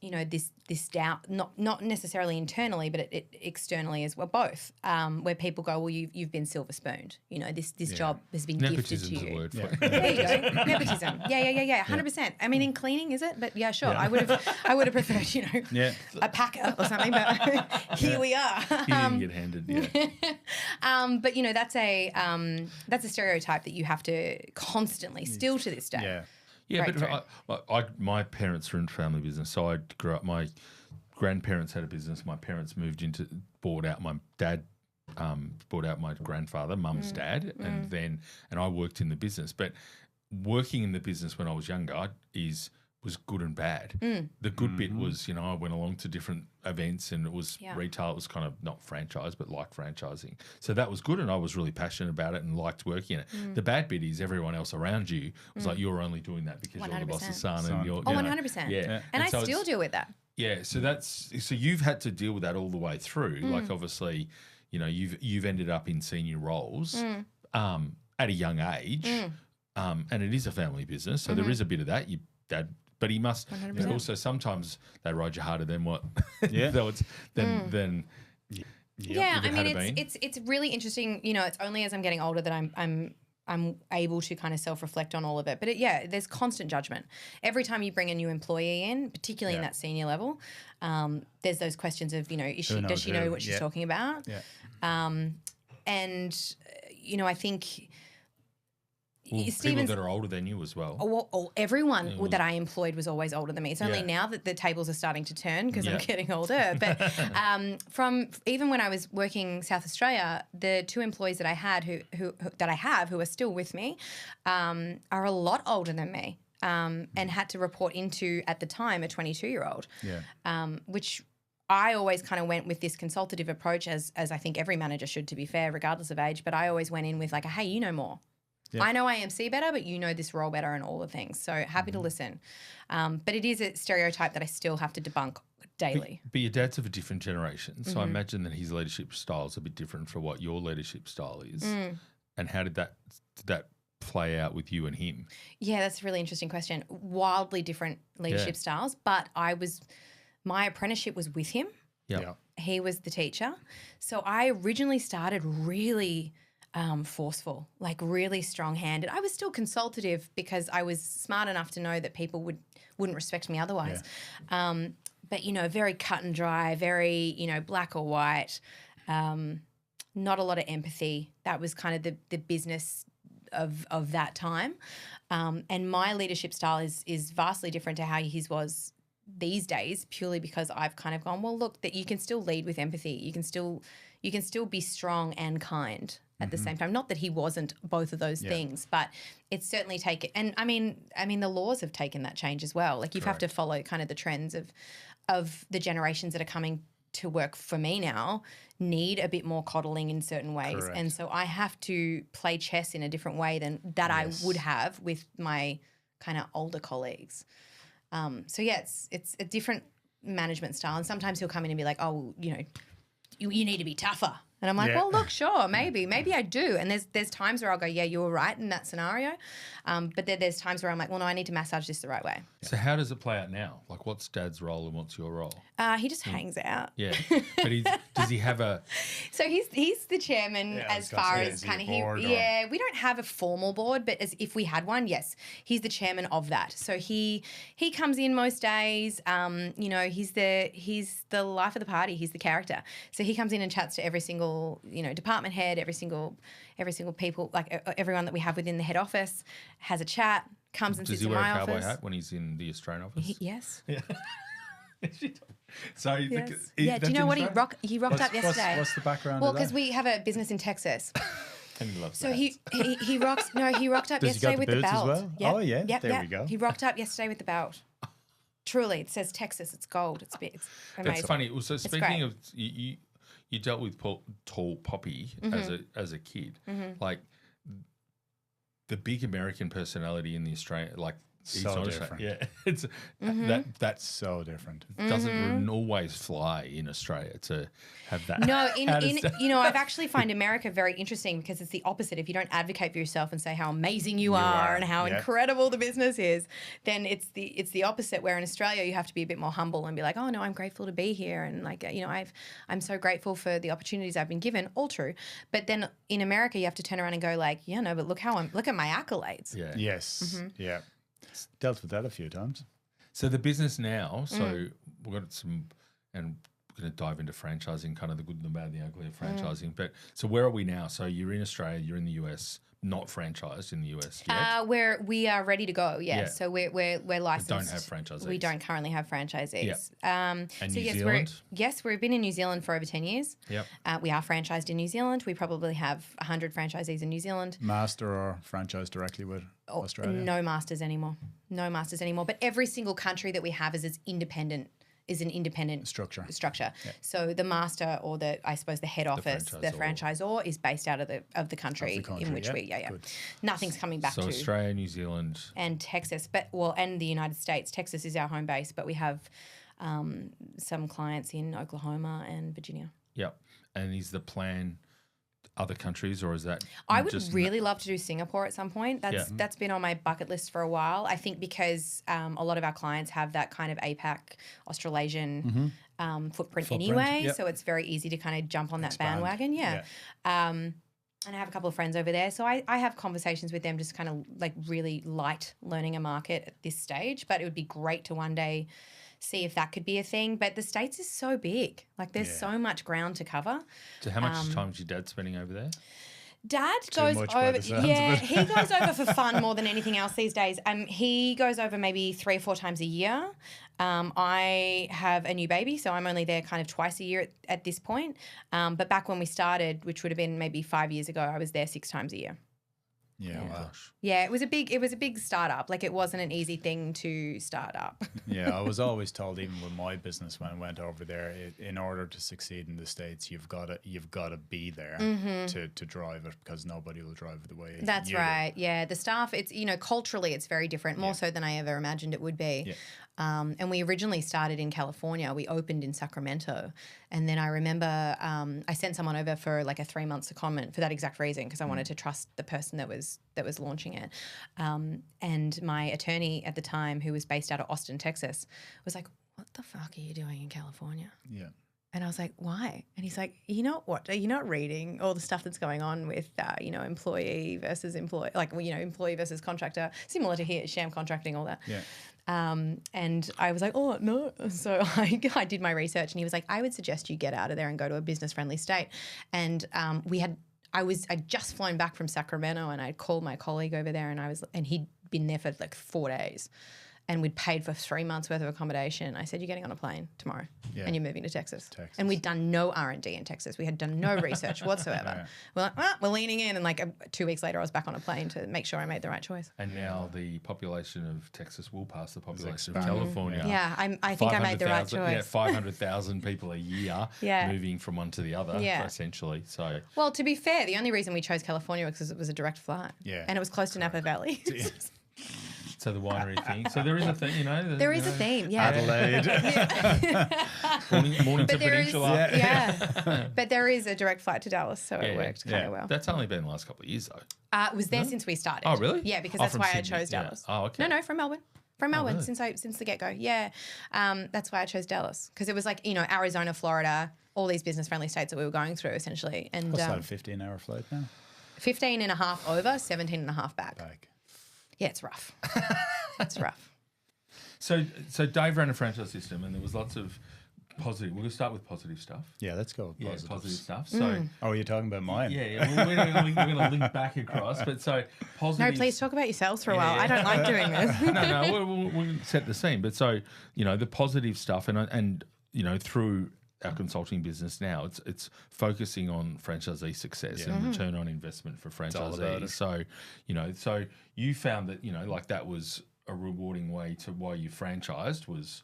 you know, this doubt, not necessarily internally, but it externally as well, both, where people go, well, you've been silver spooned. You know, this job has been gifted to you. Nepotism's a word for it. There you go, nepotism. Yeah, 100%. I mean, in cleaning, is it? But yeah, sure. I would have preferred, you know, a packer or something. But here we are. You didn't get handed. Yeah. But you know, that's a stereotype that you have to constantly, still to this day. Yeah. Yeah, but my parents were in family business, so I grew up. My grandparents had a business. My parents bought out my dad, bought out my grandfather, mum's dad, and I worked in the business. But working in the business when I was younger was good and bad. The good bit was, you know, I went along to different events, and it was retail. It was kind of not franchise, but like franchising. So that was good, and I was really passionate about it and liked working in it. The bad bit is everyone else around you was like, you're only doing that because 100%. You're the boss's son. And you're, 100%. Yeah. And I still deal with that. Yeah. So you've had to deal with that all the way through. Like, obviously, you know, you've ended up in senior roles at a young age, and it is a family business. So there is a bit of that. Your dad. But he must. 100%. But also, sometimes they ride you harder than what. Yeah. than. Yeah, I mean, it's really interesting. You know, it's only as I'm getting older that I'm able to kind of self-reflect on all of it. But there's constant judgment every time you bring a new employee in, particularly in that senior level. There's those questions of, you know, does she know what she's talking about? Yeah. And you know, I think. Well, people that are older than you as well. Everyone that I employed was always older than me. It's only now that the tables are starting to turn because I'm getting older. But from even when I was working South Australia, the two employees that I had who are still with me are a lot older than me and had to report into, at the time, a 22-year-old. Yeah. Which I always kind of went with this consultative approach, as I think every manager should, to be fair, regardless of age. But I always went in with like, hey, you know more. Yeah. I know AMC better, but you know this role better and all the things. So happy to listen. But it is a stereotype that I still have to debunk daily. But your dad's of a different generation. So I imagine that his leadership style is a bit different from what your leadership style is. And how did that play out with you and him? Yeah, that's a really interesting question. Wildly different leadership styles, but my apprenticeship was with him. Yeah. He was the teacher. So I originally started really forceful, like really strong-handed. I was still consultative because I was smart enough to know that people wouldn't respect me otherwise. Yeah. But, you know, very cut and dry, very, you know, black or white, not a lot of empathy. That was kind of the business of that time. And my leadership style is vastly different to how his was these days, purely because I've kind of gone, well, look, that you can still lead with empathy. You can still be strong and kind at the same time. Not that he wasn't both of those things, but it's certainly taken. And I mean, the laws have taken that change as well. Like you have to follow kind of the trends of the generations that are coming to work for me now need a bit more coddling in certain ways. Correct. And so I have to play chess in a different way than that I would have with my kind of older colleagues. So yeah, it's a different management style. And sometimes he'll come in and be like, oh, you know, you need to be tougher. And I'm like, well, look, sure, maybe I do. And there's times where I'll go, yeah, you were right in that scenario. But there's times where I'm like, well, no, I need to massage this the right way. So how does it play out now? Like, what's Dad's role and what's your role? He just hangs out. Yeah, but does he have a? So he's the chairman as far as kind of we don't have a formal board, but as if we had one, yes, he's the chairman of that. So he comes in most days. You know, he's the life of the party. He's the character. So he comes in and chats to every single, you know, department head, every single people, like everyone that we have within the head office, has a chat. Comes and sits in my office. Does he wear a cowboy hat when he's in the Australian office? Yes. Yeah. So yes. Do you know what he rocked up yesterday? What's the background? Well, because we have a business in Texas. And he loves so he rocked up yesterday with the belt. As well? Yep. Oh yeah, yep, there we go. He rocked up yesterday with the belt. Truly, it says Texas. It's gold. It's amazing. That's funny. So speaking of, you you dealt with tall Poppy as a kid. Like the big American personality in the Australian, like he's So not different. Yeah, it's that's So different. doesn't always fly in Australia to have that. No, I've actually find America very interesting because it's the opposite. If you don't advocate for yourself and say how amazing you are and how incredible the business is, then it's the opposite. Where in Australia you have to be a bit more humble and be like, oh no, I'm grateful to be here, and like I'm so grateful for the opportunities I've been given. All true, but then in America you have to turn around and go like, yeah, no, but look at my accolades. Yeah. Yes. Yeah. Dealt with that a few times. So the business now, so we've got some, and we're going to dive into franchising, kind of the good and the bad, the ugly of franchising. But so where are we now? So you're in Australia, you're in the US, not franchised in the US yet. We are ready to go. Yes. Yeah. So we're licensed. We don't have franchisees. We don't currently have franchisees. And so New yes, Zealand? we've been in New Zealand for over 10 years. Yep. We are franchised in New Zealand. We probably have 100 franchisees in New Zealand. Master or franchise directly with Australia? No masters anymore. But every single country that we have is an independent Structure. Yeah. So the master or the head office, the franchisor is based out of the country in which Good. Nothing's coming back So to. Australia, New Zealand. And Texas, and the United States. Texas is our home base, but we have some clients in Oklahoma and Virginia. Yep. And is the plan other countries, or is that I would really love to do Singapore at some point. That's been on my bucket list for a while. I think because a lot of our clients have that kind of APAC, Australasian footprint anyway, so it's very easy to kind of jump on that bandwagon. Yeah. And I have a couple of friends over there, so I have conversations with them, just kind of like really light learning a market at this stage. But it would be great to one day see if that could be a thing. But the States is so big. Like there's so much ground to cover. So how much time is your dad spending over there? Dad goes over, he goes over for fun more than anything else these days. He goes over maybe 3 or 4 times a year. I have a new baby, so I'm only there kind of twice a year at this point. But back when we started, which would have been maybe 5 years ago, I was there 6 times a year. Yeah, wow. Yeah, it was a big startup. Like it wasn't an easy thing to start up. Yeah, I was always told, even with my business when I went over there, in order to succeed in the States, you've got to be there to drive it, because nobody will drive it the way That's you right. Yeah, the staff, it's culturally it's very different, more so than I ever imagined it would be. Yeah. And we originally started in California. We opened in Sacramento. And then I remember I sent someone over for like a 3-month secondment for that exact reason, because I wanted to trust the person that was launching it. And my attorney at the time, who was based out of Austin, Texas, was like, what the fuck are you doing in California? Yeah. And I was like, why? And he's like, you know what? Are you not reading all the stuff that's going on with, employee versus employee, employee versus contractor, similar to here, sham contracting, all that. Yeah. And I was like, oh, no. So I did my research, and he was like, I would suggest you get out of there and go to a business-friendly state. And I'd just flown back from Sacramento, and I'd called my colleague over there, and he'd been there for like 4 days. And we'd paid for 3 months worth of accommodation. I said, you're getting on a plane tomorrow and you're moving to Texas. And we'd done no R&D in Texas. We had done no research whatsoever. We're like, we're leaning in. And like 2 weeks later, I was back on a plane to make sure I made the right choice. And now the population of Texas will pass the population of California. Yeah, I think I made the right choice. Yeah, 500,000 people a year moving from one to the other, essentially. So, well, to be fair, the only reason we chose California was because it was a direct flight. Yeah. And it was close to Napa Valley. So the winery thing. So there is a thing, There is a theme, yeah. Adelaide. morning to Peninsula. Yeah. But there is a direct flight to Dallas, so it worked kind of well. That's only been the last couple of years, though. It was there since we started. Oh, really? Yeah, because that's why Sydney. I chose Dallas. Oh, okay. No, from Melbourne. From Melbourne, really? since the get-go. Yeah. That's why I chose Dallas, because it was like, Arizona, Florida, all these business-friendly states that we were going through, essentially. And what's that, a 15-hour flight now? 15 and a half over, 17 and a half back. Yeah, it's rough. It's rough. So Dave ran a franchise system, and there was lots of positive. We're going to start with positive stuff. Yeah, let's go. Yeah, positive stuff. So, you're talking about mine? Yeah. Well, we're going to link back across. But so positive. No, please talk about yourselves for a while. I don't like doing this. No, we'll set the scene. But so the positive stuff, and through our consulting business now, it's focusing on franchisee success and return on investment for franchisees. So, so you found that, like that was a rewarding way to why you franchised, was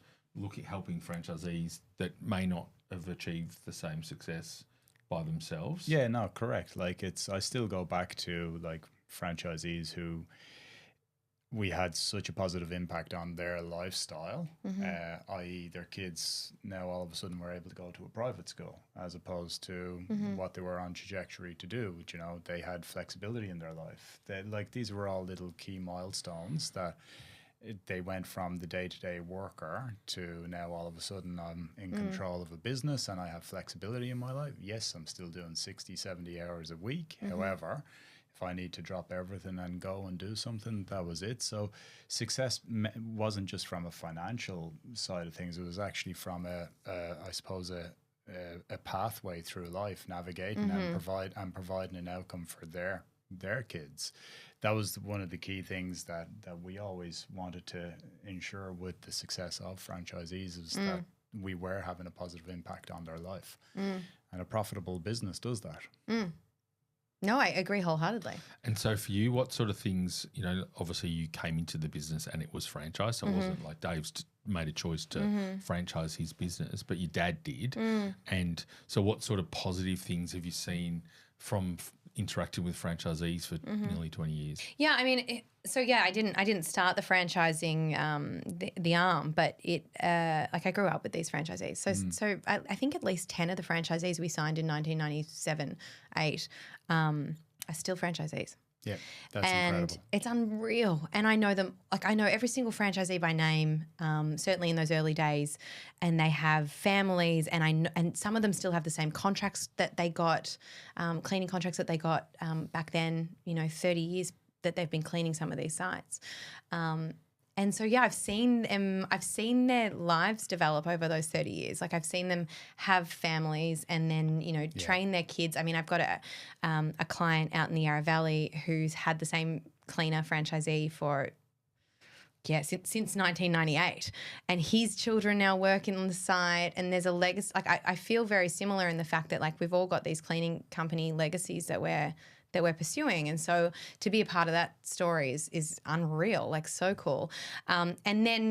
helping franchisees that may not have achieved the same success by themselves. Yeah, no, correct. Like I still go back to like franchisees who we had such a positive impact on their lifestyle, i.e. their kids now all of a sudden were able to go to a private school as opposed to what they were on trajectory to do. You know, they had flexibility in their life. These were all little key milestones that they went from the day-to-day worker to now all of a sudden I'm in control of a business and I have flexibility in my life. Yes, I'm still doing 60, 70 hours a week. However, if I need to drop everything and go and do something, that was it. So success wasn't just from a financial side of things. It was actually from I suppose a pathway through life, navigating and providing an outcome for their kids. That was one of the key things that we always wanted to ensure with the success of franchisees is that we were having a positive impact on their life. And a profitable business does that. No, I agree wholeheartedly. And so for you, what sort of things, you know, obviously you came into the business and it was franchise, so it wasn't like Dave's made a choice to franchise his business, but your dad did. And so what sort of positive things have you seen from interacting with franchisees for nearly 20 years? Yeah, I mean, I didn't start the franchising the arm, but I grew up with these franchisees. So I think at least 10 of the franchisees we signed in 1997, 8 are still franchisees. Yeah, that's and incredible. It's unreal. And I know them, like I know every single franchisee by name, certainly in those early days, and they have families, and some of them still have the same contracts that they got, cleaning contracts that they got back then, 30 years that they've been cleaning some of these sites. And so, yeah, I've seen their lives develop over those 30 years. Like I've seen them have families and then, train their kids. I mean, I've got a client out in the Yarra Valley who's had the same cleaner franchisee for, since 1998. And his children now working on the site, and there's a legacy. Like I feel very similar in the fact that like we've all got these cleaning company legacies that we're pursuing. And so to be a part of that story is unreal, like so cool. And then,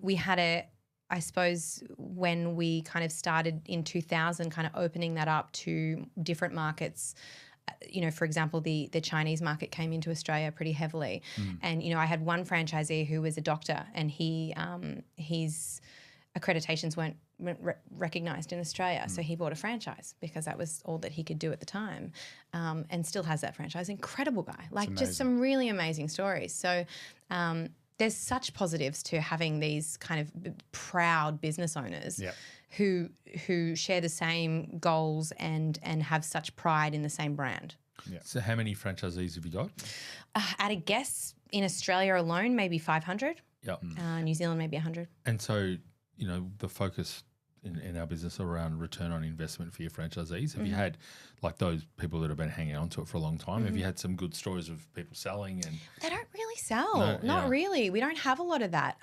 we had I suppose when we kind of started in 2000, kind of opening that up to different markets, for example, the Chinese market came into Australia pretty heavily. And, I had one franchisee who was a doctor, and his accreditations weren't recognised in Australia. So he bought a franchise because that was all that he could do at the time, and still has that franchise. Incredible guy. Like just some really amazing stories. So there's such positives to having these kind of proud business owners who share the same goals and have such pride in the same brand. Yeah. So how many franchisees have you got? At a guess, in Australia alone, maybe 500. Yeah. New Zealand, maybe 100. And so, the focus in our business around return on investment for your franchisees, have you had like those people that have been hanging on to it for a long time? Have you had some good stories of people selling? And they don't really sell. Not really. We don't have a lot of that.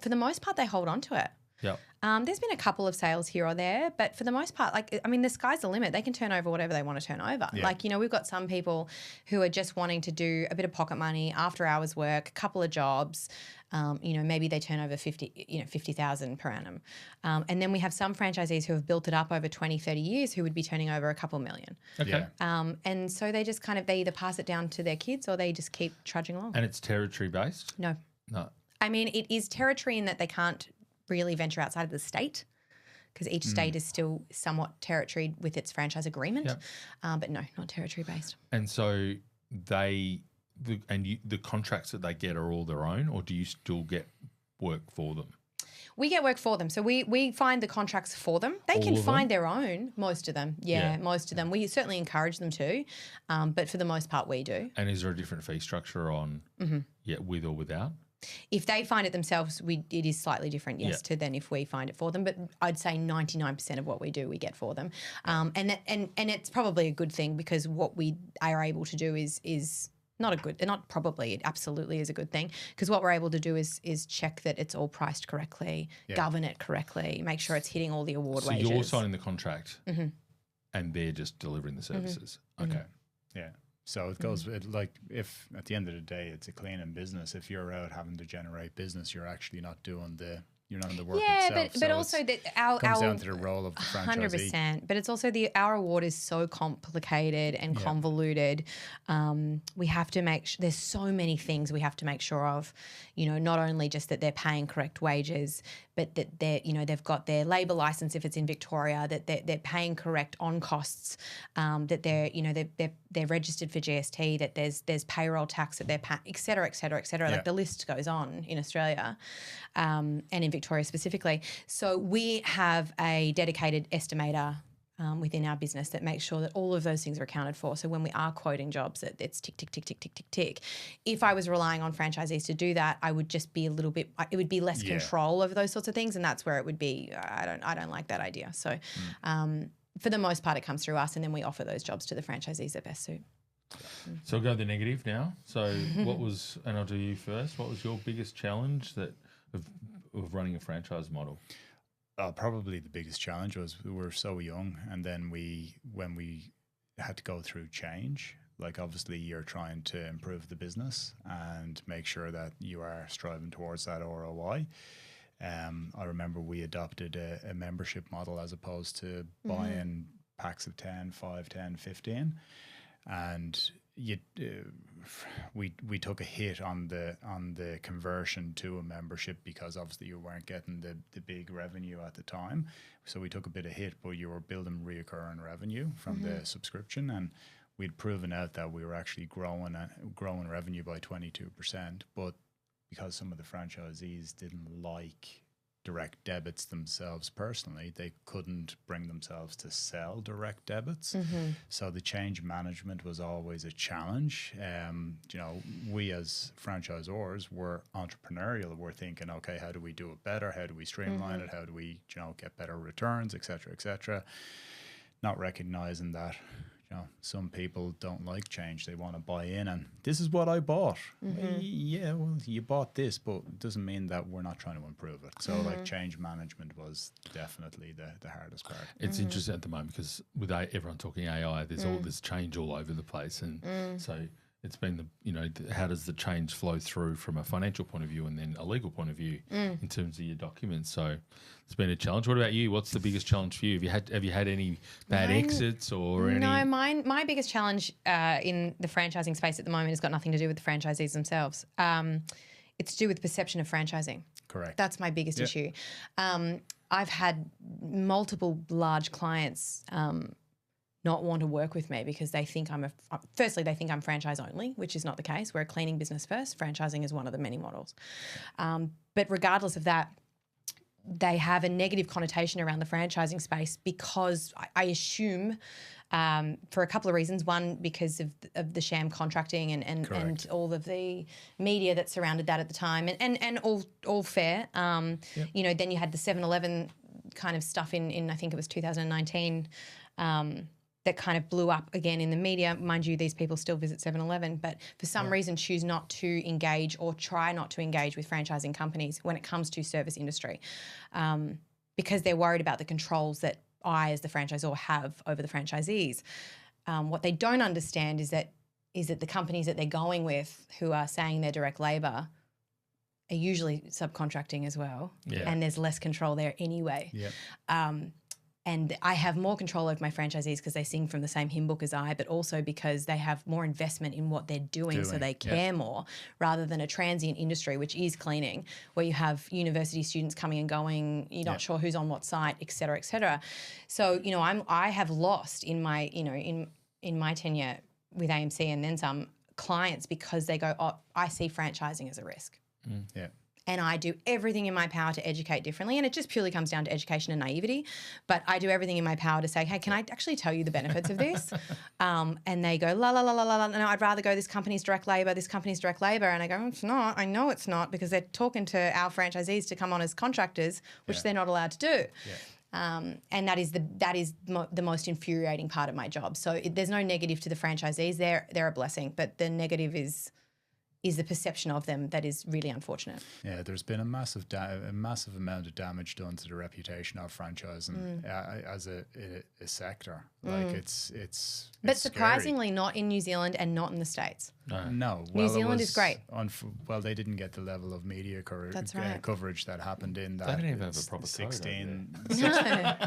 For the most part, they hold on to it. Yeah. There's been a couple of sales here or there, but for the most part, the sky's the limit. They can turn over whatever they want to turn over. Yeah. We've got some people who are just wanting to do a bit of pocket money, after hours work, a couple of jobs. Maybe they turn over 50,000 per annum. And then we have some franchisees who have built it up over 20, 30 years who would be turning over a couple million. Okay. Yeah. And so they just they either pass it down to their kids or they just keep trudging along. And it's territory based? No. I mean, it is territory in that they can't really venture outside of the state because each state is still somewhat territory with its franchise agreement. But no, not territory based. And so the contracts that they get are all their own, or do you still get work for them? We get work for them. So we find the contracts for them. They can find their own, most of them. Yeah, most of them. We certainly encourage them to, but for the most part we do. And is there a different fee structure on with or without? If they find it themselves, it is slightly different, to than if we find it for them. But I'd say 99% of what we do, we get for them. And it's probably a good thing because what we are able to do is it absolutely is a good thing because what we're able to do is check that it's all priced correctly, govern it correctly, make sure it's hitting all the award wages. So you're signing the contract and they're just delivering the services. Okay. Yeah. So it goes if at the end of the day it's a cleaning business, if you're out having to generate business, you're actually not doing the You're not in the work yeah, itself. but also that our comes down to the role of the franchisee. 100%. But it's also our award is so complicated and convoluted. We have to there's so many things we have to make sure of. Not only just that they're paying correct wages, but that they've got their labour licence if it's in Victoria, that they're paying correct on costs, that they're registered for GST, that there's payroll tax that they're paying, et cetera, et cetera, et cetera. Yeah. Like the list goes on in Australia, and in Victoria specifically. So we have a dedicated estimator within our business that makes sure that all of those things are accounted for. So when we are quoting jobs, that it's tick, tick, tick, tick, tick, tick, tick. If I was relying on franchisees to do that, I would just be it would be less control over those sorts of things, and that's where it would be. I don't like that idea. So for the most part, it comes through us, and then we offer those jobs to the franchisees that best suit. So I'll go the negative now. So and I'll do you first. What was your biggest challenge of running a franchise model? Probably the biggest challenge was we were so young, and then when we had to go through change, like obviously you're trying to improve the business and make sure that you are striving towards that ROI. I remember we adopted a membership model as opposed to buying packs of 10, 5, 10, 15. And we took a hit on the conversion to a membership because obviously you weren't getting the big revenue at the time. So we took a bit of hit, but you were building reoccurring revenue from the subscription, and we'd proven out that we were actually growing revenue by 22%. But because some of the franchisees didn't like direct debits themselves personally, they couldn't bring themselves to sell direct debits. So the change management was always a challenge. We as franchisors were entrepreneurial. We're thinking, okay, how do we do it better? How do we streamline it? How do we, get better returns, et cetera, et cetera? Not recognizing that, some people don't like change. They want to buy in, and this is what I bought. Yeah, well, you bought this, but it doesn't mean that we're not trying to improve it. So like change management was definitely the hardest part. It's interesting at the moment because with everyone talking AI, there's all this change all over the place. And so it's been how does the change flow through from a financial point of view and then a legal point of view in terms of your documents. So it's been a challenge. What about you? What's the biggest challenge for you? Have you had any bad exits or any? No, my biggest challenge in the franchising space at the moment has got nothing to do with the franchisees themselves. It's to do with perception of franchising. Correct. That's my biggest issue. I've had multiple large clients not want to work with me because they think they think I'm franchise only, which is not the case. We're a cleaning business first. Franchising is one of the many models. But regardless of that, they have a negative connotation around the franchising space because I assume for a couple of reasons. One, because of the sham contracting and all of the media that surrounded that at the time, and all fair. Then you had the 7-Eleven kind of stuff in I think it was 2019 that kind of blew up again in the media. Mind you, these people still visit 7-Eleven, but for some reason choose not to engage or try not to engage with franchising companies when it comes to service industry because they're worried about the controls that I, as the franchisor, have over the franchisees. What they don't understand is that the companies that they're going with who are saying they're direct labour are usually subcontracting as well, and there's less control there anyway. And I have more control over my franchisees because they sing from the same hymn book as I, but also because they have more investment in what they're doing. So they care more rather than a transient industry, which is cleaning, where you have university students coming and going, you're not sure who's on what site, et cetera, et cetera. So, I have lost in my, in my tenure with AMC and then some clients because they go, oh, I see franchising as a risk. And I do everything in my power to educate differently. And it just purely comes down to education and naivety. But I do everything in my power to say, hey, can I actually tell you the benefits of this? And they go, la, la, la, la, la, la. No, I'd rather go, this company's direct labour, this company's direct labour. And I go, it's not. I know it's not because they're talking to our franchisees to come on as contractors, which they're not allowed to do. And that is the most infuriating part of my job. So there's no negative to the franchisees. They're a blessing. But the negative is the perception of them that is really unfortunate. Yeah, there's been a massive amount of damage done to the reputation of franchising as a sector. Like it's but surprisingly not in New Zealand and not in the States. No. New Zealand is great. Well, they didn't get the level of media That's right. coverage that happened in that. They didn't even have a proper 16.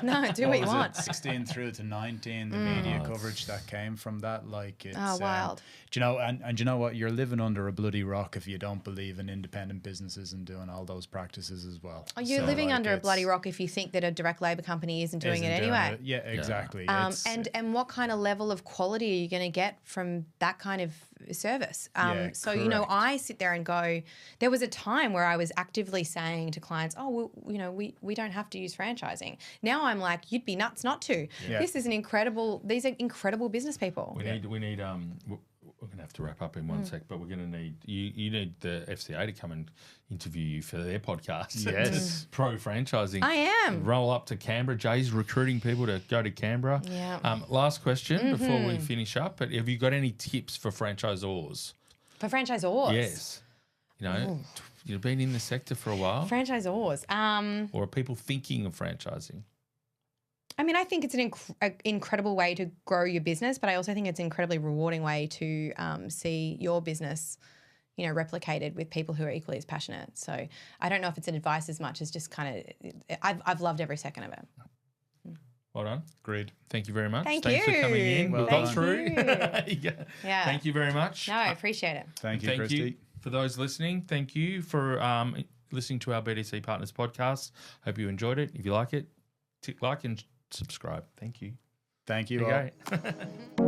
No, do what you want. 16 through to 19, the media coverage that came from that, like it's wild. Do you know? And you know what? You're living under a bloody rock if you don't believe in independent businesses and doing all those practices as well. Oh, you're living under a bloody rock if you think that a direct labour company isn't doing it anyway. Yeah, exactly. And what kind of level of quality are you going to get from that kind of service? So, you know, I sit there and go, there was a time where I was actively saying to clients, oh, well, you know, we don't have to use franchising. Now I'm like, you'd be nuts not to. Yeah. These are incredible business people. We need we're going to have to wrap up in one sec, but we're going to need you need the FCA to come and interview you for their podcast. Yes. Pro franchising. I am. Roll up to Canberra. Jay's recruiting people to go to Canberra. Yeah. Last question before we finish up, but have you got any tips for franchisors? For franchisors? Yes. You know, you've been in the sector for a while. Franchisors. Or are people thinking of franchising? I mean, I think it's an incredible way to grow your business, but I also think it's an incredibly rewarding way to see your business, you know, replicated with people who are equally as passionate. So I don't know if it's an advice as much as just kind of, I've loved every second of it. Well done. Agreed. Thank you very much. Thanks for coming in. Well we got through. Yeah. Thank you very much. No, I appreciate it. Thank you, Kristie. For those listening, thank you for listening to our BDC Partners podcast. Hope you enjoyed it. If you like it, tick like and subscribe. Thank you. Thank you all.